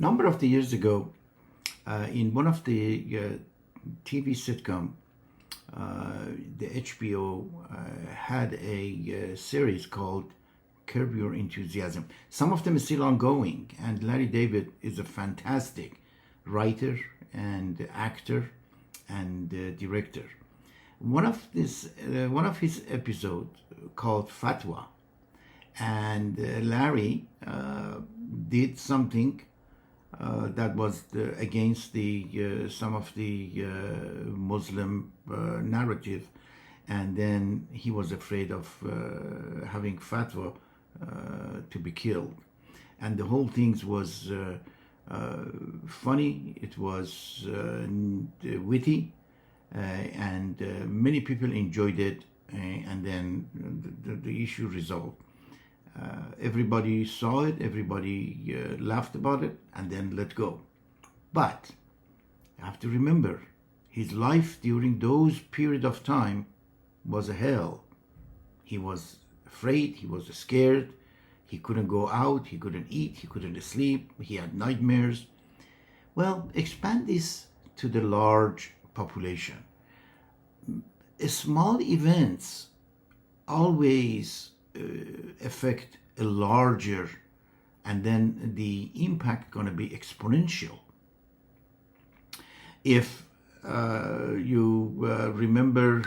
Number of the years ago, in one of the TV sitcom, the HBO had a series called Curb Your Enthusiasm. Some of them is still ongoing, and Larry David is a fantastic writer and actor and director. One of his episodes called Fatwa, and Larry did something that was against the some of the Muslim narrative, and then he was afraid of having fatwa to be killed, and the whole thing was funny. It was witty, and many people enjoyed it, and then the issue resolved. Everybody saw it, everybody laughed about it, and then let go. But you have to remember, his life during those period of time was a hell. He was afraid, he was scared, he couldn't go out, he couldn't eat, he couldn't sleep, he had nightmares. Well, expand this to the large population. Small events always affect a larger, and then the impact going to be exponential. If you remember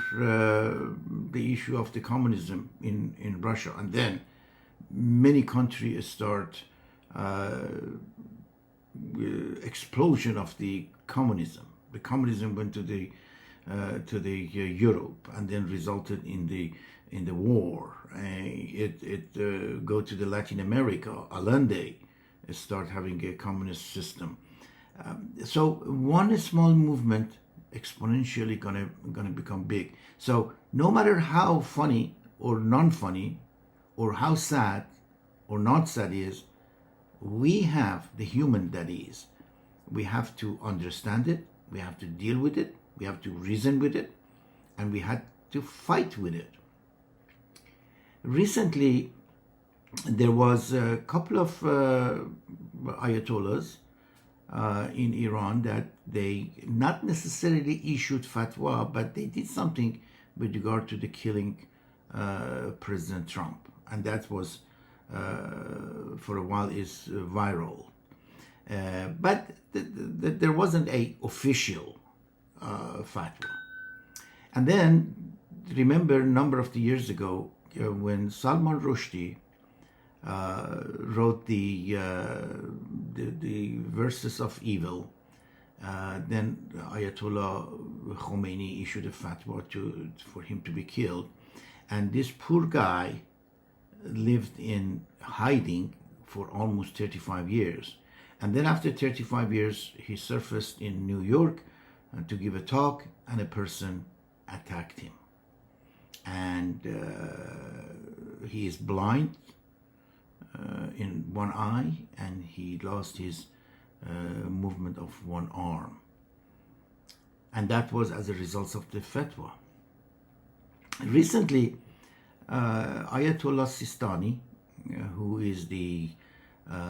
the issue of the communism in Russia, and then many countries start explosion of the communism. The communism went to the Europe, and then resulted in the war. It go to the Latin America. Allende start having a communist system. So one small movement exponentially gonna become big. So no matter how funny or non-funny, or how sad or not sad is, we have the human that is. We have to understand it. We have to deal with it. We have to reason with it, and we had to fight with it. Recently, there was a couple of ayatollahs in Iran that they not necessarily issued fatwa, but they did something with regard to the killing President Trump, and that was for a while is viral. But there wasn't a official fatwa. And then remember a number of the years ago when Salman Rushdie wrote the verses of evil, then Ayatollah Khomeini issued a fatwa for him to be killed, and this poor guy lived in hiding for almost 35 years. And then after 35 years, he surfaced in New York to give a talk, and a person attacked him. And he is blind in one eye, and he lost his movement of one arm. And that was as a result of the fatwa. Recently, Ayatollah Sistani, who is the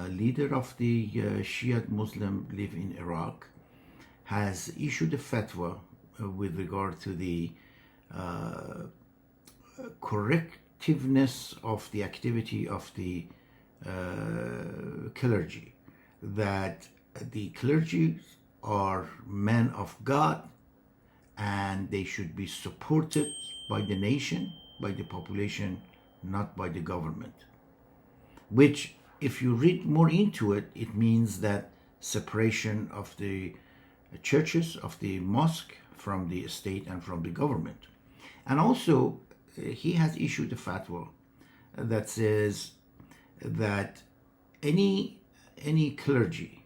leader of the Shiite Muslim live in Iraq, has issued a fatwa with regard to the correctiveness of the activity of the clergy, that the clergy are men of God, and they should be supported by the nation, by the population, not by the government. Which, if you read more into it, it means that separation of the churches, of the mosque, from the state and from the government. And also, he has issued a fatwa that says that any clergy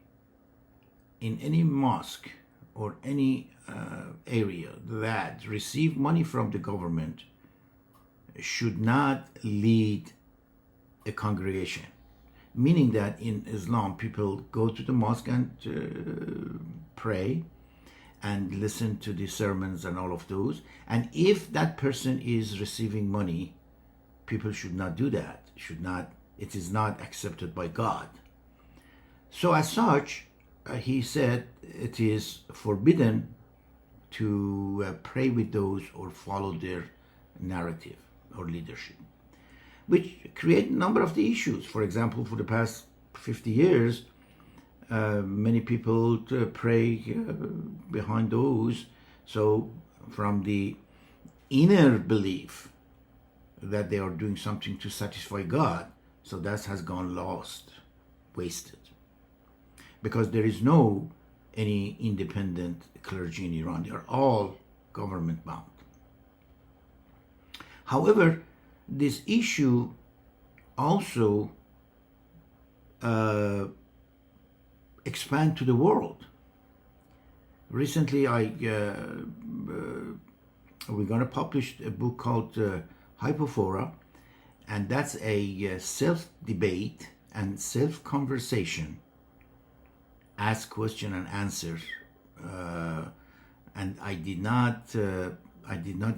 in any mosque or any area that receive money from the government should not lead a congregation. Meaning that in Islam, people go to the mosque and pray and listen to the sermons and all of those. And if that person is receiving money, people should not do that. It is not accepted by God. So as such, he said it is forbidden to pray with those or follow their narrative or leadership, which create a number of the issues. For example, for the past 50 years, many people pray behind those. So from the inner belief that they are doing something to satisfy God, so that has gone lost, wasted. Because there is no any independent clergy in Iran. They are all government bound. However, this issue also expand to the world. Recently, we're going to publish a book called Hypophora, and that's a self-debate and self-conversation, ask question and answer. And I did not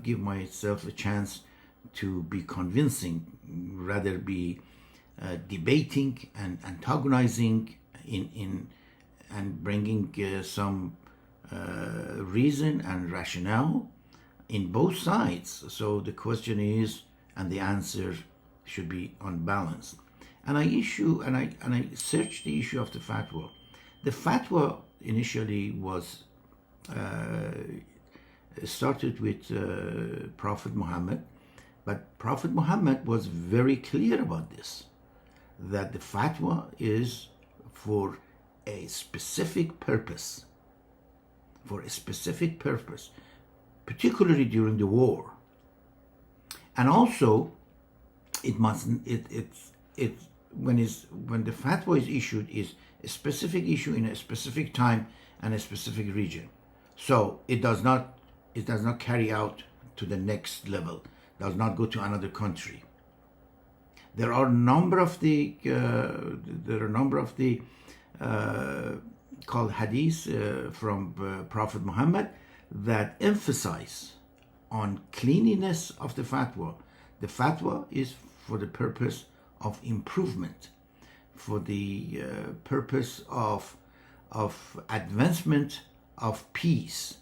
give myself a chance to be convincing, rather be debating and antagonizing in and bringing some reason and rationale in both sides. So the question is, and the answer should be unbalanced. And I searched the issue of the fatwa. The fatwa initially was started with Prophet Muhammad, but Prophet Muhammad was very clear about this, that the fatwa is for a specific purpose, particularly during the war. And also, when the fatwa is issued, is a specific issue in a specific time and a specific region. So it does not carry out to the next level, does not go to another country. There are a number of the called hadith from Prophet Muhammad that emphasize on cleanliness of the fatwa. The fatwa is for the purpose of improvement, for the purpose of advancement of peace.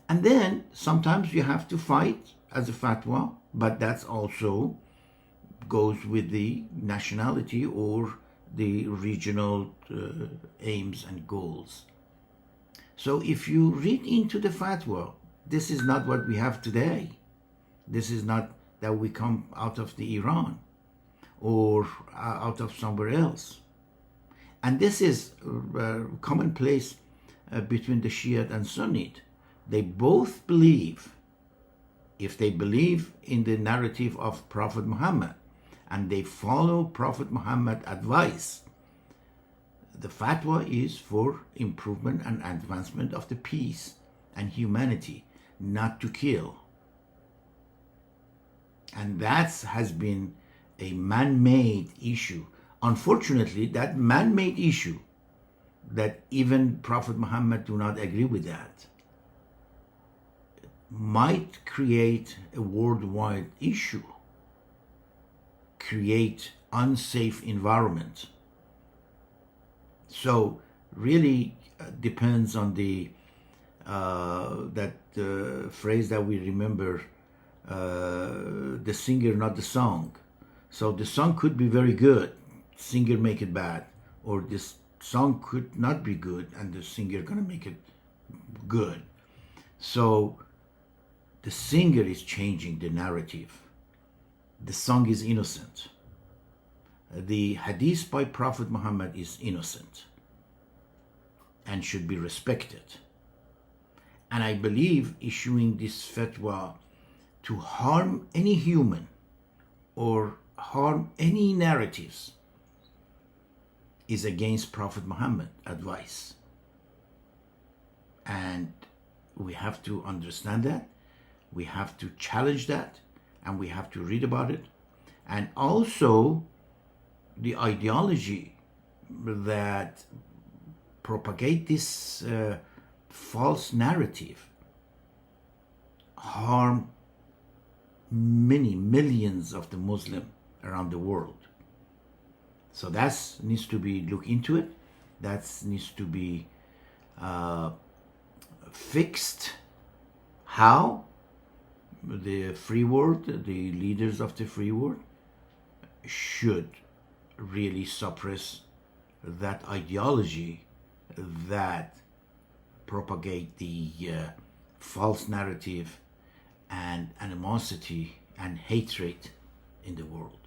And then sometimes you have to fight as a fatwa, but that's also goes with the nationality or the regional aims and goals. So if you read into the fatwa, this is not what we have today. This is not that we come out of the Iran or out of somewhere else. And this is commonplace between the Shiite and Sunnite. They both believe, if they believe in the narrative of Prophet Muhammad and they follow Prophet Muhammad's advice, the fatwa is for improvement and advancement of the peace and humanity, not to kill. And that has been a man-made issue. Unfortunately, that man-made issue, that even Prophet Muhammad do not agree with that, might create a worldwide issue, create unsafe environment. So really depends on the phrase that we remember, the singer, not the song. So the song could be very good, singer make it bad, or this song could not be good and the singer gonna make it good. So the singer is changing the narrative. The song is innocent. The hadith by Prophet Muhammad is innocent and should be respected. And I believe issuing this fatwa to harm any human or harm any narratives is against Prophet Muhammad's advice. And we have to understand that. We have to challenge that, and we have to read about it. And also the ideology that propagate this false narrative harm many millions of the Muslim around the world. So that needs to be looked into it. That needs to be fixed. How? The free world, the leaders of the free world, should really suppress that ideology that propagate the false narrative and animosity and hatred in the world.